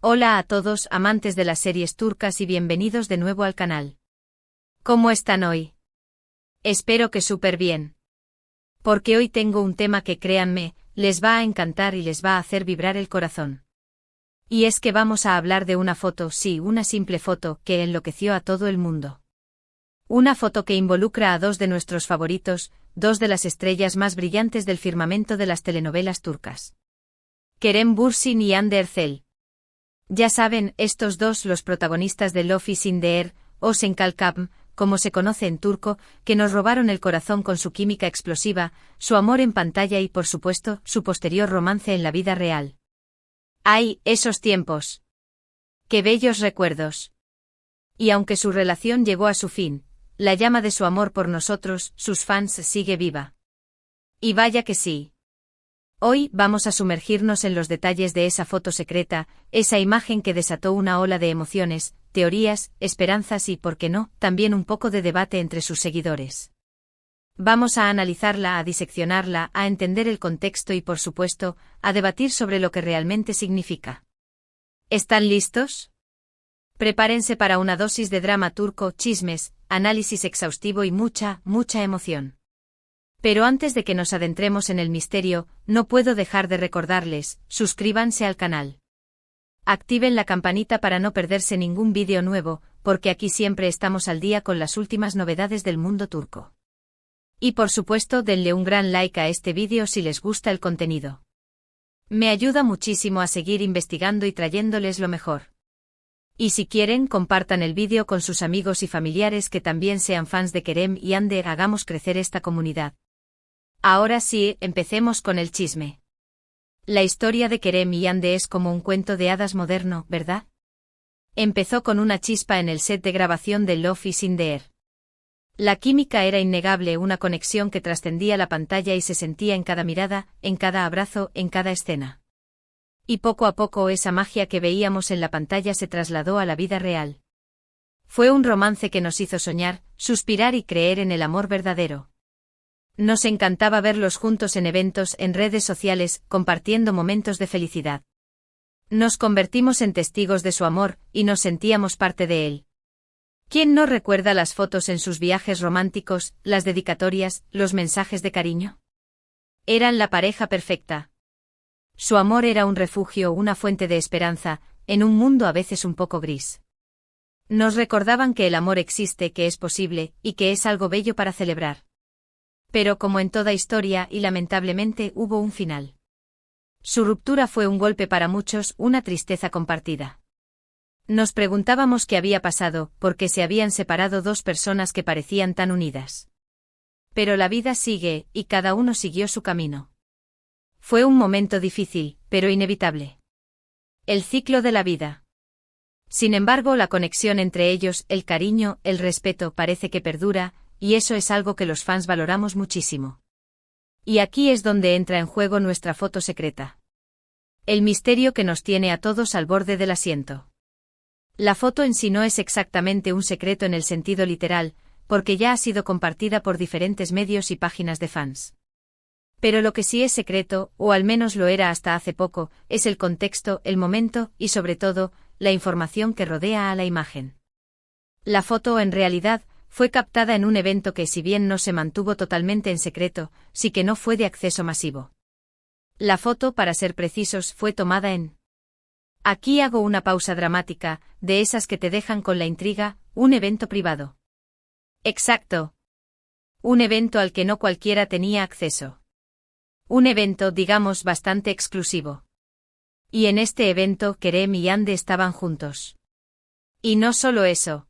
Hola a todos amantes de las series turcas y bienvenidos de nuevo al canal. ¿Cómo están hoy? Espero que súper bien. Porque hoy tengo un tema que créanme, les va a encantar y les va a hacer vibrar el corazón. Y es que vamos a hablar de una foto, sí, una simple foto, que enloqueció a todo el mundo. Una foto que involucra a dos de nuestros favoritos, dos de las estrellas más brillantes del firmamento de las telenovelas turcas. Kerem Bürsin y Hande Erçel. Ya saben, estos dos los protagonistas de Love is in the Air, o Senkalkam, como se conoce en turco, que nos robaron el corazón con su química explosiva, su amor en pantalla y por supuesto, su posterior romance en la vida real. ¡Ay, esos tiempos! ¡Qué bellos recuerdos! Y aunque su relación llegó a su fin, la llama de su amor por nosotros, sus fans, sigue viva. Y vaya que sí. Hoy vamos a sumergirnos en los detalles de esa foto secreta, esa imagen que desató una ola de emociones, teorías, esperanzas y, por qué no, también un poco de debate entre sus seguidores. Vamos a analizarla, a diseccionarla, a entender el contexto y, por supuesto, a debatir sobre lo que realmente significa. ¿Están listos? Prepárense para una dosis de drama turco, chismes, análisis exhaustivo y mucha emoción. Pero antes de que nos adentremos en el misterio, no puedo dejar de recordarles, suscríbanse al canal. Activen la campanita para no perderse ningún vídeo nuevo, porque aquí siempre estamos al día con las últimas novedades del mundo turco. Y por supuesto denle un gran like a este vídeo si les gusta el contenido. Me ayuda muchísimo a seguir investigando y trayéndoles lo mejor. Y si quieren, compartan el vídeo con sus amigos y familiares que también sean fans de Kerem y Hande, hagamos crecer esta comunidad. Ahora sí, empecemos con el chisme. La historia de Kerem y Hande es como un cuento de hadas moderno, ¿verdad? Empezó con una chispa en el set de grabación de Love is in the Air. La química era innegable, una conexión que trascendía la pantalla y se sentía en cada mirada, en cada abrazo, en cada escena. Y poco a poco esa magia que veíamos en la pantalla se trasladó a la vida real. Fue un romance que nos hizo soñar, suspirar y creer en el amor verdadero. Nos encantaba verlos juntos en eventos, en redes sociales, compartiendo momentos de felicidad. Nos convertimos en testigos de su amor, y nos sentíamos parte de él. ¿Quién no recuerda las fotos en sus viajes románticos, las dedicatorias, los mensajes de cariño? Eran la pareja perfecta. Su amor era un refugio, una fuente de esperanza, en un mundo a veces un poco gris. Nos recordaban que el amor existe, que es posible, y que es algo bello para celebrar. Pero como en toda historia, y lamentablemente, hubo un final. Su ruptura fue un golpe para muchos, una tristeza compartida. Nos preguntábamos qué había pasado, por qué se habían separado dos personas que parecían tan unidas. Pero la vida sigue, y cada uno siguió su camino. Fue un momento difícil, pero inevitable. El ciclo de la vida. Sin embargo, la conexión entre ellos, el cariño, el respeto, parece que perdura, y eso es algo que los fans valoramos muchísimo. Y aquí es donde entra en juego nuestra foto secreta. El misterio que nos tiene a todos al borde del asiento. La foto en sí no es exactamente un secreto en el sentido literal, porque ya ha sido compartida por diferentes medios y páginas de fans. Pero lo que sí es secreto, o al menos lo era hasta hace poco, es el contexto, el momento, y sobre todo, la información que rodea a la imagen. La foto, en realidad, fue captada en un evento que, si bien no se mantuvo totalmente en secreto, sí que no fue de acceso masivo. La foto, para ser precisos, fue tomada en... Aquí hago una pausa dramática, de esas que te dejan con la intriga, un evento privado. Exacto. Un evento al que no cualquiera tenía acceso. Un evento, digamos, bastante exclusivo. Y en este evento, Kerem y Hande estaban juntos. Y no solo eso.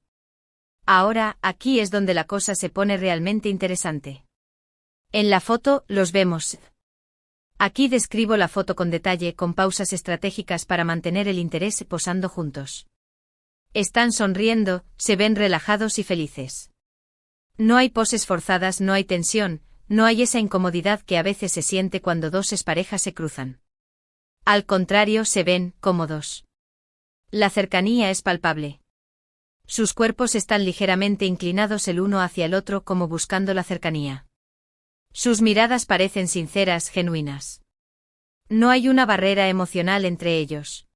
Ahora, aquí es donde la cosa se pone realmente interesante. En la foto, los vemos. Aquí describo la foto con detalle, con pausas estratégicas para mantener el interés, posando juntos. Están sonriendo, se ven relajados y felices. No hay poses forzadas, no hay tensión, no hay esa incomodidad que a veces se siente cuando dos exparejas se cruzan. Al contrario, se ven cómodos. La cercanía es palpable. Sus cuerpos están ligeramente inclinados el uno hacia el otro como buscando la cercanía. Sus miradas parecen sinceras, genuinas. No hay una barrera emocional entre ellos.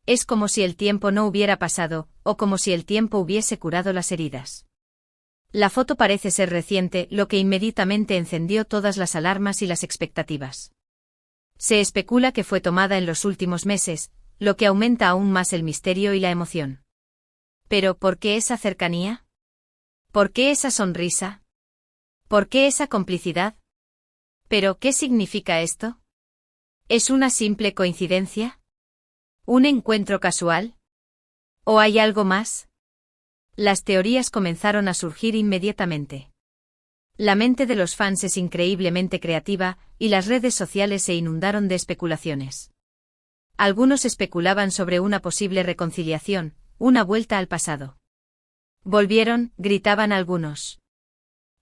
Es como si el tiempo no hubiera pasado, o como si el tiempo hubiese curado las heridas. La foto parece ser reciente, lo que inmediatamente encendió todas las alarmas y las expectativas. Se especula que fue tomada en los últimos meses, lo que aumenta aún más el misterio y la emoción. Pero, ¿por qué esa cercanía? ¿Por qué esa sonrisa? ¿Por qué esa complicidad? ¿Pero qué significa esto? ¿Es una simple coincidencia? ¿Un encuentro casual? ¿O hay algo más? Las teorías comenzaron a surgir inmediatamente. La mente de los fans es increíblemente creativa, y las redes sociales se inundaron de especulaciones. Algunos especulaban sobre una posible reconciliación, una vuelta al pasado. Volvieron, gritaban algunos.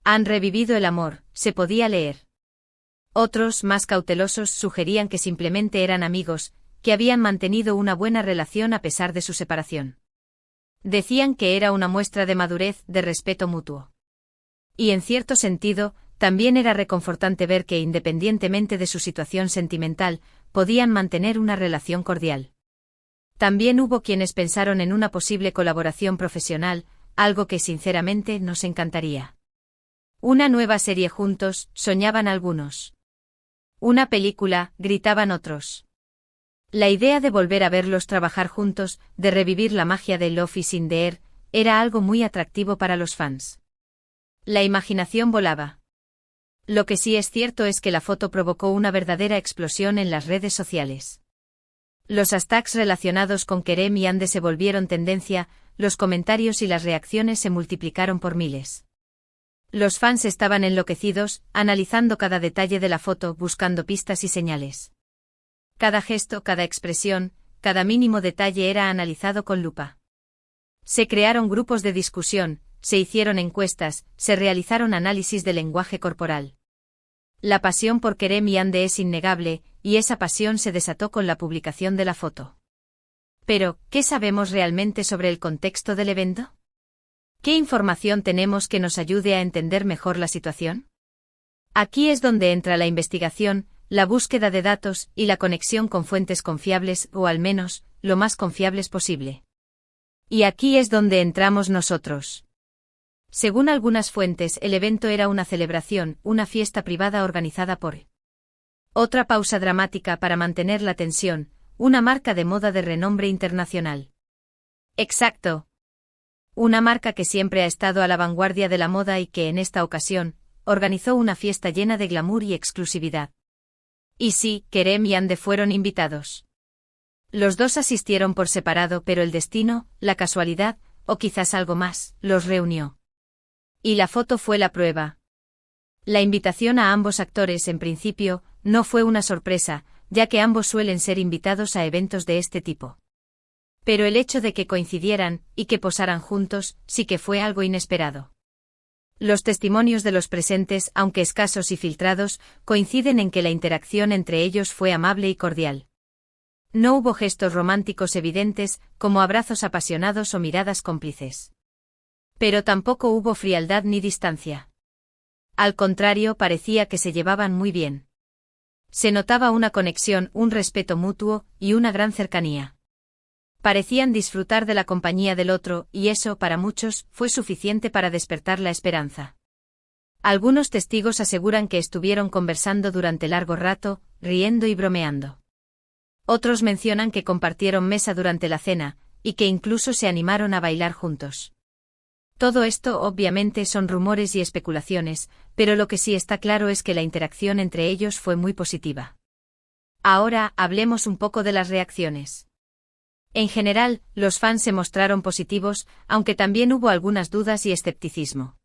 Han revivido el amor, se podía leer. Otros, más cautelosos, sugerían que simplemente eran amigos, que habían mantenido una buena relación a pesar de su separación. Decían que era una muestra de madurez, de respeto mutuo. Y en cierto sentido, también era reconfortante ver que independientemente de su situación sentimental, podían mantener una relación cordial. También hubo quienes pensaron en una posible colaboración profesional, algo que sinceramente nos encantaría. Una nueva serie juntos, soñaban algunos. Una película, gritaban otros. La idea de volver a verlos trabajar juntos, de revivir la magia de Love is in the Air, era algo muy atractivo para los fans. La imaginación volaba. Lo que sí es cierto es que la foto provocó una verdadera explosión en las redes sociales. Los hashtags relacionados con Kerem y Ande se volvieron tendencia, los comentarios y las reacciones se multiplicaron por miles. Los fans estaban enloquecidos, analizando cada detalle de la foto, buscando pistas y señales. Cada gesto, cada expresión, cada mínimo detalle era analizado con lupa. Se crearon grupos de discusión, se hicieron encuestas, se realizaron análisis del lenguaje corporal. La pasión por Kerem y Ande es innegable, y esa pasión se desató con la publicación de la foto. Pero, ¿qué sabemos realmente sobre el contexto del evento? ¿Qué información tenemos que nos ayude a entender mejor la situación? Aquí es donde entra la investigación, la búsqueda de datos y la conexión con fuentes confiables, o al menos, lo más confiables posible. Y aquí es donde entramos nosotros. Según algunas fuentes, el evento era una celebración, una fiesta privada organizada por otra pausa dramática para mantener la tensión, una marca de moda de renombre internacional. Exacto. Una marca que siempre ha estado a la vanguardia de la moda y que en esta ocasión, organizó una fiesta llena de glamour y exclusividad. Y sí, Kerem y Ande fueron invitados. Los dos asistieron por separado, pero el destino, la casualidad, o quizás algo más, los reunió. Y la foto fue la prueba. La invitación a ambos actores en principio, no fue una sorpresa, ya que ambos suelen ser invitados a eventos de este tipo. Pero el hecho de que coincidieran, y que posaran juntos, sí que fue algo inesperado. Los testimonios de los presentes, aunque escasos y filtrados, coinciden en que la interacción entre ellos fue amable y cordial. No hubo gestos románticos evidentes, como abrazos apasionados o miradas cómplices. Pero tampoco hubo frialdad ni distancia. Al contrario, parecía que se llevaban muy bien. Se notaba una conexión, un respeto mutuo, y una gran cercanía. Parecían disfrutar de la compañía del otro, y eso, para muchos, fue suficiente para despertar la esperanza. Algunos testigos aseguran que estuvieron conversando durante largo rato, riendo y bromeando. Otros mencionan que compartieron mesa durante la cena, y que incluso se animaron a bailar juntos. Todo esto, obviamente, son rumores y especulaciones, pero lo que sí está claro es que la interacción entre ellos fue muy positiva. Ahora, hablemos un poco de las reacciones. En general, los fans se mostraron positivos, aunque también hubo algunas dudas y escepticismo.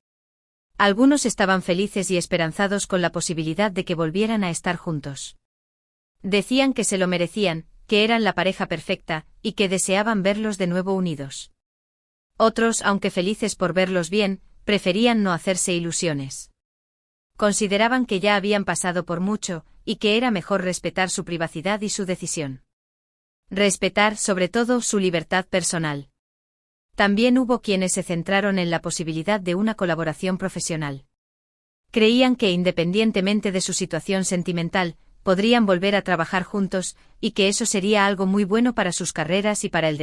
Algunos estaban felices y esperanzados con la posibilidad de que volvieran a estar juntos. Decían que se lo merecían, que eran la pareja perfecta, y que deseaban verlos de nuevo unidos. Otros, aunque felices por verlos bien, preferían no hacerse ilusiones. Consideraban que ya habían pasado por mucho, y que era mejor respetar su privacidad y su decisión. Respetar, sobre todo, su libertad personal. También hubo quienes se centraron en la posibilidad de una colaboración profesional. Creían que independientemente de su situación sentimental, podrían volver a trabajar juntos, y que eso sería algo muy bueno para sus carreras y para el